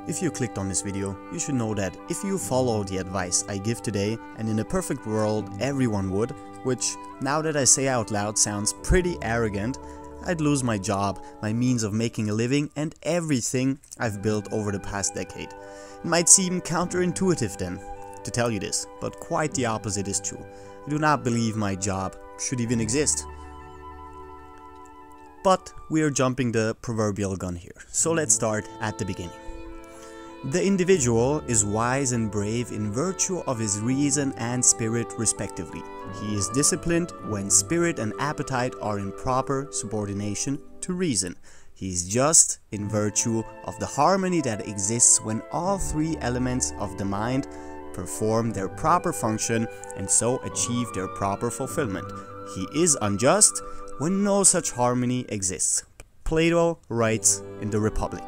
If you clicked on this video, you should know that if you follow the advice I give today, and in a perfect world everyone would, which now that I say out loud sounds pretty arrogant, I'd lose my job, my means of making a living, and everything I've built over the past decade. It might seem counterintuitive then, to tell you this, but quite the opposite is true. I do not believe my job should even exist. But we are jumping the proverbial gun here, so let's start at the beginning. The individual is wise and brave in virtue of his reason and spirit respectively. He is disciplined when spirit and appetite are in proper subordination to reason. He is just in virtue of the harmony that exists when all three elements of the mind perform their proper function and so achieve their proper fulfillment. He is unjust when no such harmony exists. Plato writes in the Republic.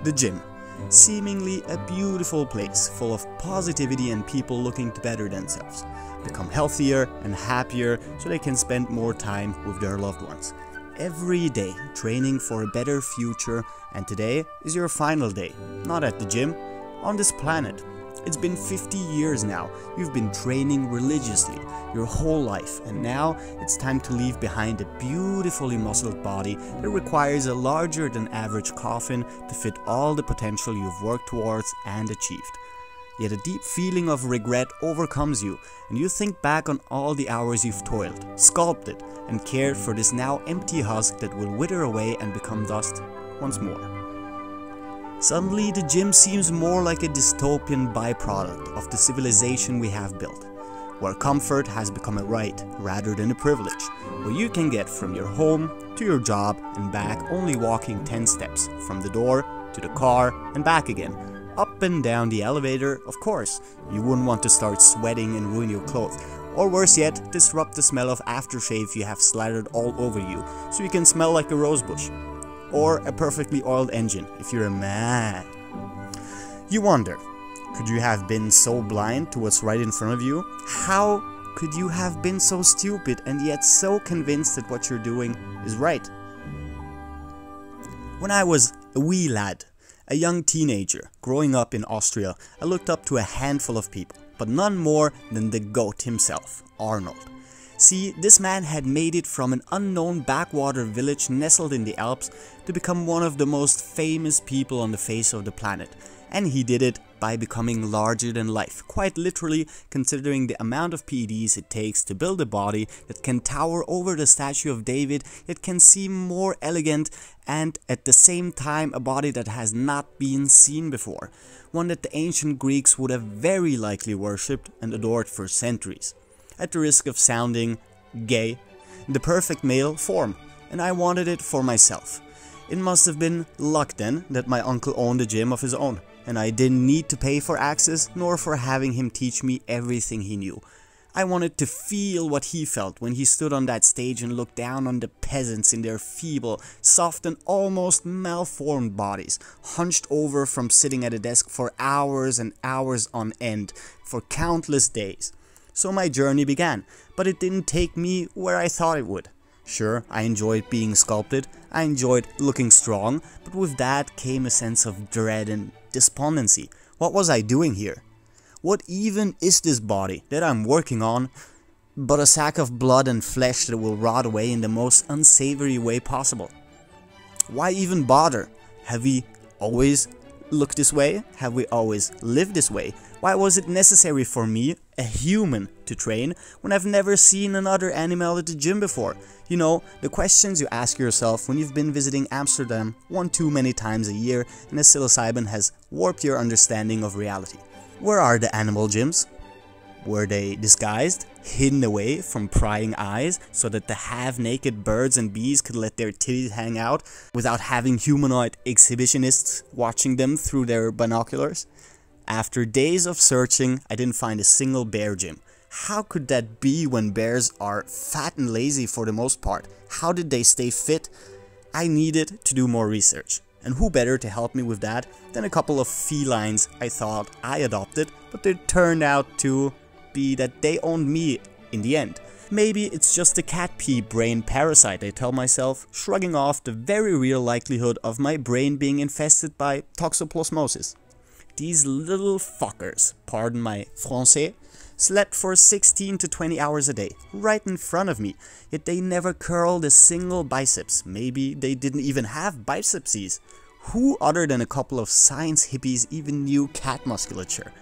The gym. Seemingly a beautiful place full of positivity and people looking to better themselves, become healthier and happier so they can spend more time with their loved ones. Every day training for a better future, and today is your final day, not at the gym, on this planet. It's been 50 years now, you've been training religiously your whole life, and now it's time to leave behind a beautifully muscled body that requires a larger than average coffin to fit all the potential you've worked towards and achieved. Yet a deep feeling of regret overcomes you, and you think back on all the hours you've toiled, sculpted, and cared for this now empty husk that will wither away and become dust once more. Suddenly, the gym seems more like a dystopian byproduct of the civilization we have built, where comfort has become a right rather than a privilege, where you can get from your home to your job and back only walking 10 steps, from the door to the car and back again. Up and down the elevator, of course, you wouldn't want to start sweating and ruin your clothes, or worse yet, disrupt the smell of aftershave you have slathered all over you, so you can smell like a rosebush. Or a perfectly oiled engine, if you're a man. You wonder, could you have been so blind to what's right in front of you? How could you have been so stupid and yet so convinced that what you're doing is right? When I was a wee lad, a young teenager, growing up in Austria, I looked up to a handful of people, but none more than the GOAT himself, Arnold. See, this man had made it from an unknown backwater village nestled in the Alps to become one of the most famous people on the face of the planet. And he did it by becoming larger than life, quite literally, considering the amount of PEDs it takes to build a body that can tower over the statue of David, yet can seem more elegant, and at the same time a body that has not been seen before, one that the ancient Greeks would have very likely worshipped and adored for centuries. At the risk of sounding gay, the perfect male form, and I wanted it for myself. It must have been luck then that my uncle owned a gym of his own, and I didn't need to pay for access nor for having him teach me everything he knew. I wanted to feel what he felt when he stood on that stage and looked down on the peasants in their feeble, soft and almost malformed bodies, hunched over from sitting at a desk for hours and hours on end, for countless days. So my journey began, but it didn't take me where I thought it would. Sure, I enjoyed being sculpted, I enjoyed looking strong, but with that came a sense of dread and despondency. What was I doing here? What even is this body that I'm working on but a sack of blood and flesh that will rot away in the most unsavory way possible? Why even bother? Have we always looked this way? Have we always lived this way? Why was it necessary for me, a human, to train when I've never seen another animal at the gym before? You know, the questions you ask yourself when you've been visiting Amsterdam one too many times a year and the psilocybin has warped your understanding of reality. Where are the animal gyms? Were they disguised, hidden away from prying eyes so that the half-naked birds and bees could let their titties hang out without having humanoid exhibitionists watching them through their binoculars? After days of searching, I didn't find a single bear gym. How could that be when bears are fat and lazy for the most part? How did they stay fit? I needed to do more research. And who better to help me with that than a couple of felines I thought I adopted, but they turned out to be that they owned me in the end. Maybe it's just a cat pee brain parasite, I tell myself, shrugging off the very real likelihood of my brain being infested by toxoplasmosis. These little fuckers, pardon my français, slept for 16 to 20 hours a day, right in front of me, yet they never curled a single biceps. Maybe they didn't even have bicepsies. Who other than a couple of science hippies even knew cat musculature?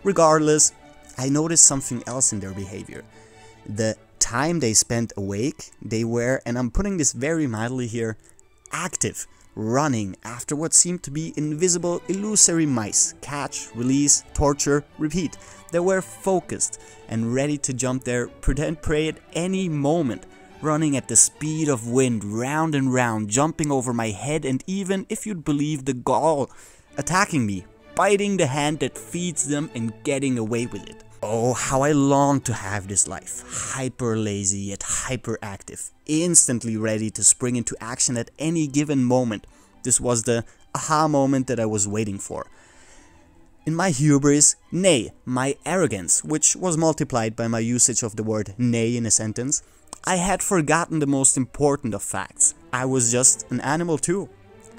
Regardless, I noticed something else in their behavior. The time they spent awake, they were, and I'm putting this very mildly here, active, running after what seemed to be invisible illusory mice. Catch, release, torture, repeat. They were focused and ready to jump their pretend prey at any moment, running at the speed of wind, round and round, jumping over my head, and even, if you'd believe the gall, attacking me, biting the hand that feeds them and getting away with it. Oh, how I long to have this life. Hyper lazy yet hyperactive, instantly ready to spring into action at any given moment. This was the aha moment that I was waiting for. In my hubris, nay, my arrogance, which was multiplied by my usage of the word nay in a sentence, I had forgotten the most important of facts. I was just an animal too,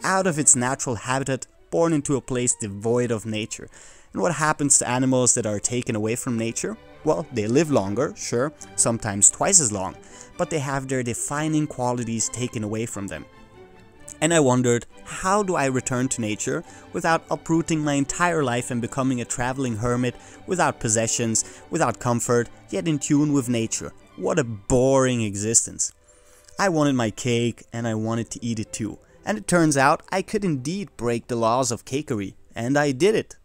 out of its natural habitat, born into a place devoid of nature. And what happens to animals that are taken away from nature? Well, they live longer, sure, sometimes twice as long, but they have their defining qualities taken away from them. And I wondered, how do I return to nature without uprooting my entire life and becoming a traveling hermit without possessions, without comfort, yet in tune with nature? What a boring existence. I wanted my cake and I wanted to eat it too. And it turns out I could indeed break the laws of cakery, and I did it.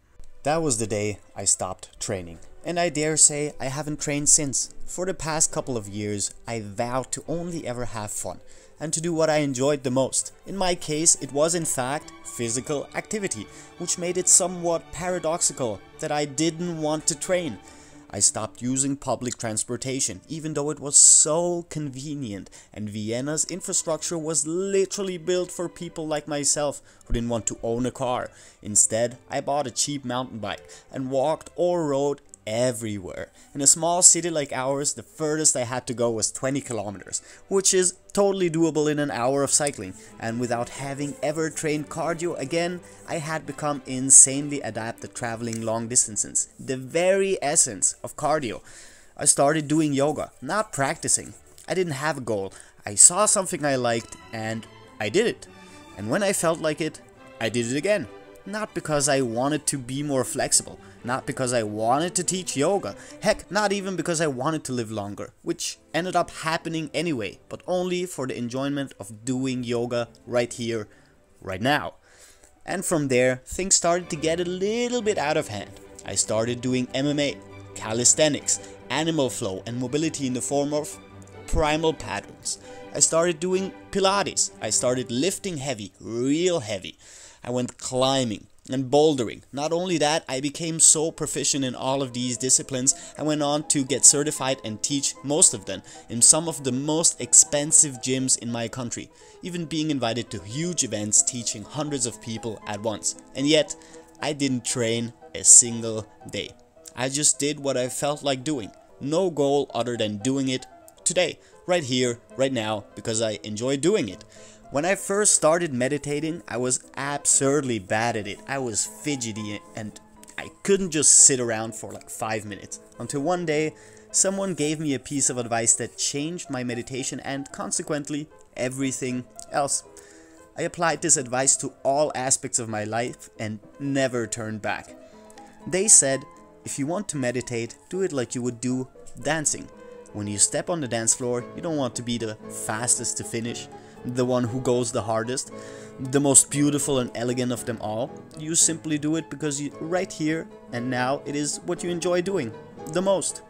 That was the day I stopped training, and I dare say I haven't trained since. For the past couple of years, I vowed to only ever have fun and to do what I enjoyed the most. In my case, it was in fact physical activity, which made it somewhat paradoxical that I didn't want to train. I stopped using public transportation, even though it was so convenient, and Vienna's infrastructure was literally built for people like myself who didn't want to own a car. Instead, I bought a cheap mountain bike and walked or rode everywhere. In a small city like ours, the furthest I had to go was 20 kilometers, which is totally doable in an hour of cycling, and without having ever trained cardio again, I had become insanely adept at traveling long distances, the very essence of cardio. I started doing yoga, not practicing. I didn't have a goal. I saw something I liked and I did it. And when I felt like it, I did it again. Not because I wanted to be more flexible, not because I wanted to teach yoga, heck, not even because I wanted to live longer, which ended up happening anyway, but only for the enjoyment of doing yoga right here, right now. And from there, things started to get a little bit out of hand. I started doing MMA, calisthenics, animal flow, and mobility in the form of primal patterns. I started doing Pilates. I started lifting heavy, real heavy. I went climbing and bouldering. Not only that, I became so proficient in all of these disciplines, I went on to get certified and teach most of them in some of the most expensive gyms in my country, even being invited to huge events teaching hundreds of people at once. And yet, I didn't train a single day. I just did what I felt like doing. No goal other than doing it today, right here, right now, because I enjoy doing it. When I first started meditating, I was absurdly bad at it. I was fidgety and I couldn't just sit around for like 5 minutes. Until one day, someone gave me a piece of advice that changed my meditation and consequently everything else. I applied this advice to all aspects of my life and never turned back. They said, if you want to meditate, do it like you would do dancing. When you step on the dance floor, you don't want to be the fastest to finish, the one who goes the hardest, the most beautiful and elegant of them all. You simply do it because right here and now it is what you enjoy doing the most,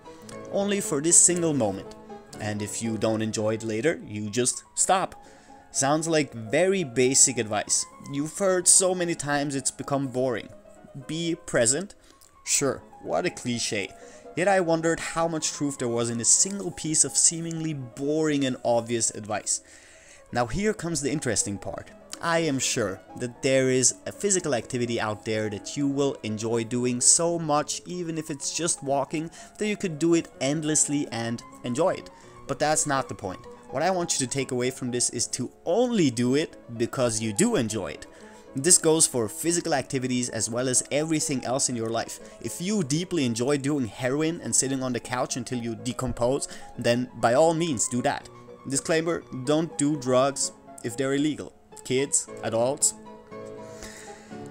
only for this single moment. And if you don't enjoy it later, you just stop. Sounds like very basic advice. You've heard so many times it's become boring. Be present? Sure, what a cliche. Yet I wondered how much truth there was in a single piece of seemingly boring and obvious advice. Now here comes the interesting part. I am sure that there is a physical activity out there that you will enjoy doing so much, even if it's just walking, that you could do it endlessly and enjoy it. But that's not the point. What I want you to take away from this is to only do it because you do enjoy it. This goes for physical activities as well as everything else in your life. If you deeply enjoy doing heroin and sitting on the couch until you decompose, then by all means do that. Disclaimer, don't do drugs if they're illegal. Kids, adults.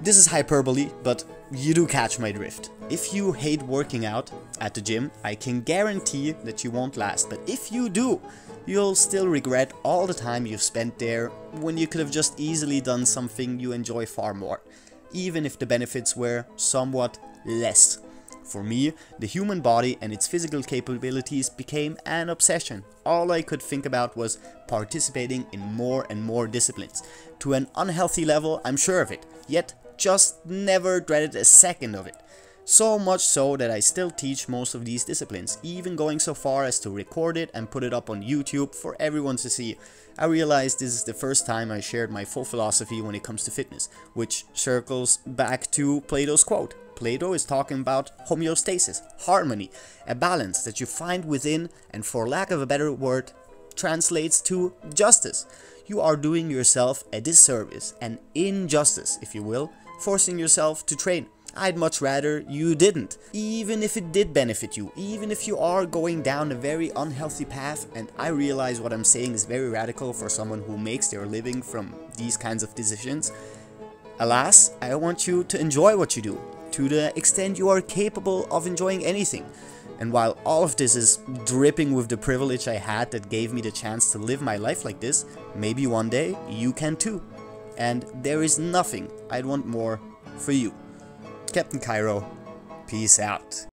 This is hyperbole, but you do catch my drift. If you hate working out at the gym, I can guarantee that you won't last. But if you do, you'll still regret all the time you've spent there when you could have just easily done something you enjoy far more, even if the benefits were somewhat less. For me, the human body and its physical capabilities became an obsession. All I could think about was participating in more and more disciplines. To an unhealthy level, I'm sure of it, yet just never dreaded a second of it. So much so that I still teach most of these disciplines, even going so far as to record it and put it up on YouTube for everyone to see. I realized this is the first time I shared my full philosophy when it comes to fitness, which circles back to Plato's quote. Plato is talking about homeostasis, harmony, a balance that you find within, and for lack of a better word, translates to justice. You are doing yourself a disservice, an injustice, if you will, forcing yourself to train. I'd much rather you didn't, even if it did benefit you, even if you are going down a very unhealthy path. And I realize what I'm saying is very radical for someone who makes their living from these kinds of decisions. Alas, I want you to enjoy what you do, to the extent you are capable of enjoying anything. And while all of this is dripping with the privilege I had that gave me the chance to live my life like this, maybe one day you can too. And there is nothing I'd want more for you. Captain Cairo, peace out.